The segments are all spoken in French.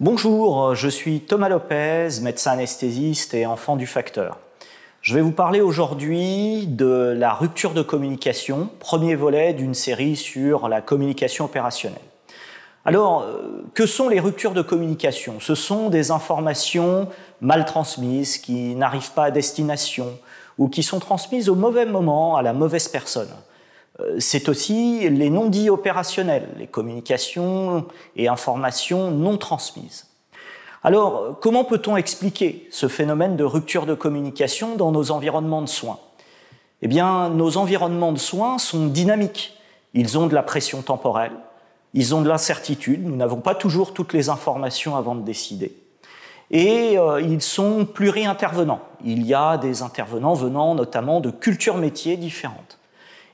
Bonjour, je suis Thomas Lopez, médecin anesthésiste et enfant du facteur. Je vais vous parler aujourd'hui de la rupture de communication, premier volet d'une série sur la communication opérationnelle. Alors, que sont les ruptures de communication? Ce sont des informations mal transmises, qui n'arrivent pas à destination ou qui sont transmises au mauvais moment à la mauvaise personne. C'est aussi les non-dits opérationnels, les communications et informations non transmises. Alors, comment peut-on expliquer ce phénomène de rupture de communication dans nos environnements de soins? Eh bien, nos environnements de soins sont dynamiques. Ils ont de la pression temporelle, ils ont de l'incertitude, nous n'avons pas toujours toutes les informations avant de décider. Et ils sont pluri-intervenants. Il y a des intervenants venant notamment de cultures métiers différentes.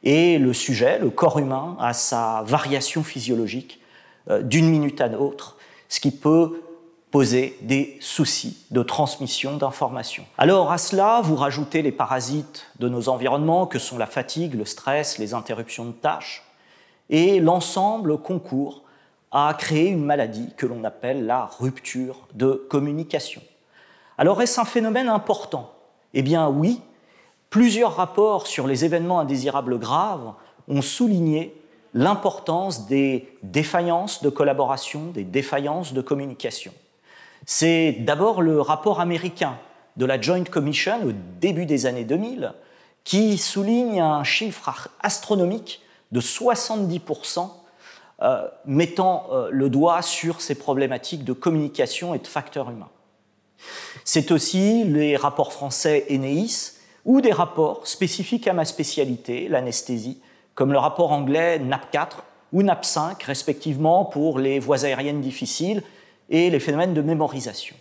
Et le sujet, le corps humain, a sa variation physiologique d'une minute à l'autre, ce qui peut poser des soucis de transmission d'informations. Alors à cela, vous rajoutez les parasites de nos environnements, que sont la fatigue, le stress, les interruptions de tâches, et l'ensemble concourt à créer une maladie que l'on appelle la rupture de communication. Alors est-ce un phénomène important? Eh bien oui. Plusieurs rapports sur les événements indésirables graves ont souligné l'importance des défaillances de collaboration, des défaillances de communication. C'est d'abord le rapport américain de la Joint Commission au début des années 2000 qui souligne un chiffre astronomique de 70% mettant le doigt sur ces problématiques de communication et de facteurs humains. C'est aussi les rapports français ENEIS ou des rapports spécifiques à ma spécialité, l'anesthésie, comme le rapport anglais NAP4 ou NAP5, respectivement pour les voies aériennes difficiles et les phénomènes de mémorisation.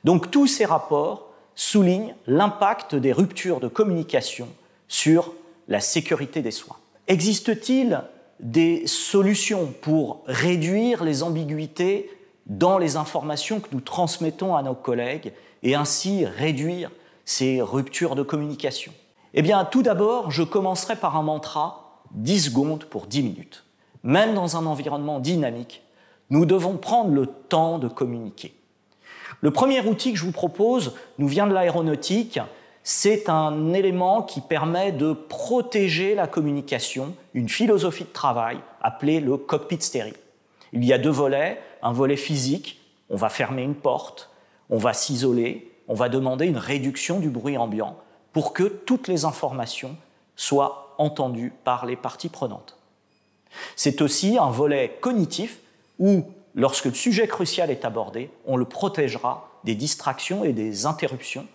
Donc tous ces rapports soulignent l'impact des ruptures de communication sur la sécurité des soins. Existe-t-il des solutions pour réduire les ambiguïtés dans les informations que nous transmettons à nos collègues et ainsi réduire ces ruptures de communication? Eh bien, tout d'abord, je commencerai par un mantra, 10 secondes pour 10 minutes. Même dans un environnement dynamique, nous devons prendre le temps de communiquer. Le premier outil que je vous propose nous vient de l'aéronautique. C'est un élément qui permet de protéger la communication, une philosophie de travail appelée le cockpit stérile. Il y a deux volets, un volet physique, on va fermer une porte, on va s'isoler, on va demander une réduction du bruit ambiant pour que toutes les informations soient entendues par les parties prenantes. C'est aussi un volet cognitif où, lorsque le sujet crucial est abordé, on le protégera des distractions et des interruptions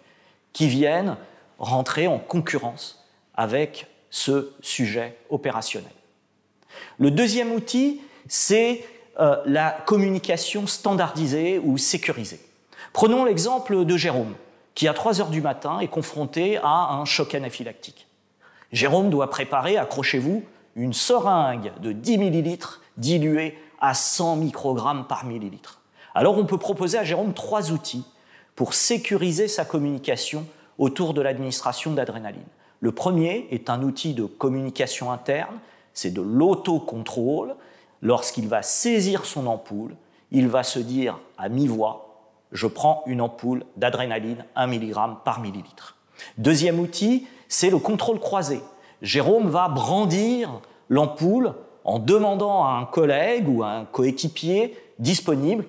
qui viennent rentrer en concurrence avec ce sujet opérationnel. Le deuxième outil, c'est la communication standardisée ou sécurisée. Prenons l'exemple de Jérôme, qui à 3 heures du matin est confronté à un choc anaphylactique. Jérôme doit préparer, accrochez-vous, une seringue de 10 millilitres diluée à 100 microgrammes par millilitre. Alors on peut proposer à Jérôme 3 outils pour sécuriser sa communication autour de l'administration d'adrénaline. Le premier est un outil de communication interne, c'est de l'autocontrôle. Lorsqu'il va saisir son ampoule, il va se dire à mi-voix: je prends une ampoule d'adrénaline 1 mg par millilitre. Deuxième outil, c'est le contrôle croisé. Jérôme va brandir l'ampoule en demandant à un collègue ou à un coéquipier disponible: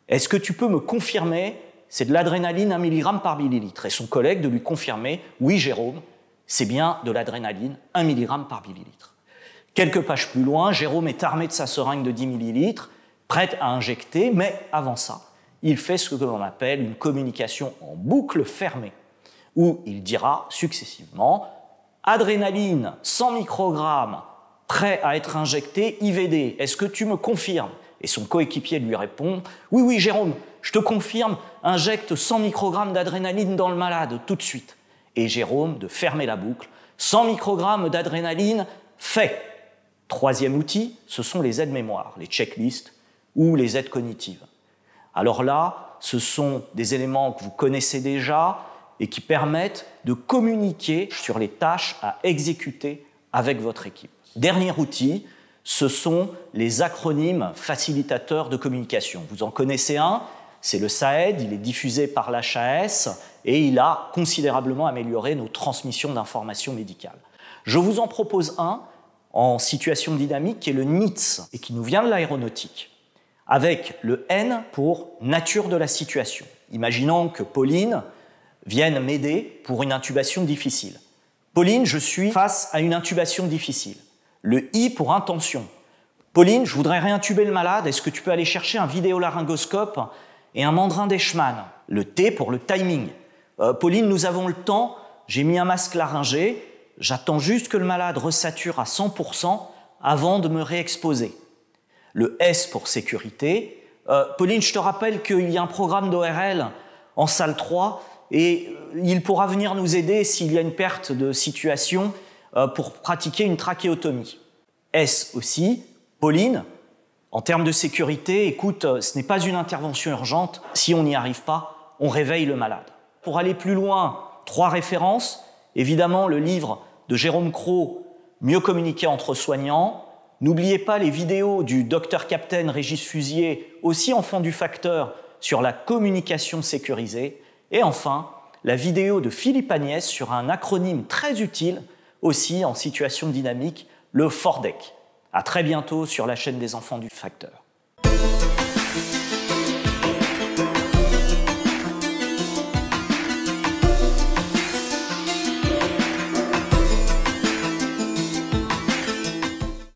est-ce que tu peux me confirmer c'est de l'adrénaline 1 mg par millilitre? Et son collègue de lui confirmer: oui Jérôme, c'est bien de l'adrénaline 1 mg par millilitre. Quelques pages plus loin, Jérôme est armé de sa seringue de 10 millilitres, prête à injecter, mais avant ça, il fait ce que l'on appelle une communication en boucle fermée, où il dira successivement: adrénaline 100 microgrammes, prêt à être injecté, IVD, est-ce que tu me confirmes? Et son coéquipier lui répond: oui, oui, Jérôme, je te confirme, injecte 100 microgrammes d'adrénaline dans le malade tout de suite. Et Jérôme de fermer la boucle: 100 microgrammes d'adrénaline, fait. Troisième outil, ce sont les aides-mémoire, les checklists ou les aides cognitives. Alors là, ce sont des éléments que vous connaissez déjà et qui permettent de communiquer sur les tâches à exécuter avec votre équipe. Dernier outil, ce sont les acronymes facilitateurs de communication. Vous en connaissez un, c'est le SAED, il est diffusé par l'HAS et il a considérablement amélioré nos transmissions d'informations médicales. Je vous en propose un en situation dynamique qui est le NITS et qui nous vient de l'aéronautique, avec le N pour nature de la situation. Imaginons que Pauline vienne m'aider pour une intubation difficile. Pauline, je suis face à une intubation difficile. Le I pour intention. Pauline, je voudrais réintuber le malade, est-ce que tu peux aller chercher un vidéolaryngoscope et un mandrin d'Eichmann? Le T pour le timing. Pauline, nous avons le temps, j'ai mis un masque laryngé, j'attends juste que le malade resature à 100% avant de me réexposer. Le S pour sécurité. Pauline, je te rappelle qu'il y a un programme d'ORL en salle 3 et il pourra venir nous aider s'il y a une perte de situation pour pratiquer une trachéotomie. S aussi, Pauline, en termes de sécurité, écoute, ce n'est pas une intervention urgente, si on n'y arrive pas, on réveille le malade. Pour aller plus loin, 3 références, évidemment le livre de Jérôme Cros, Mieux communiquer entre soignants. N'oubliez pas les vidéos du Dr Captain Régis Fusier, aussi enfant du facteur, sur la communication sécurisée. Et enfin, la vidéo de Philippe Agnès sur un acronyme très utile, aussi en situation dynamique, le FORDEC. À très bientôt sur la chaîne des enfants du facteur.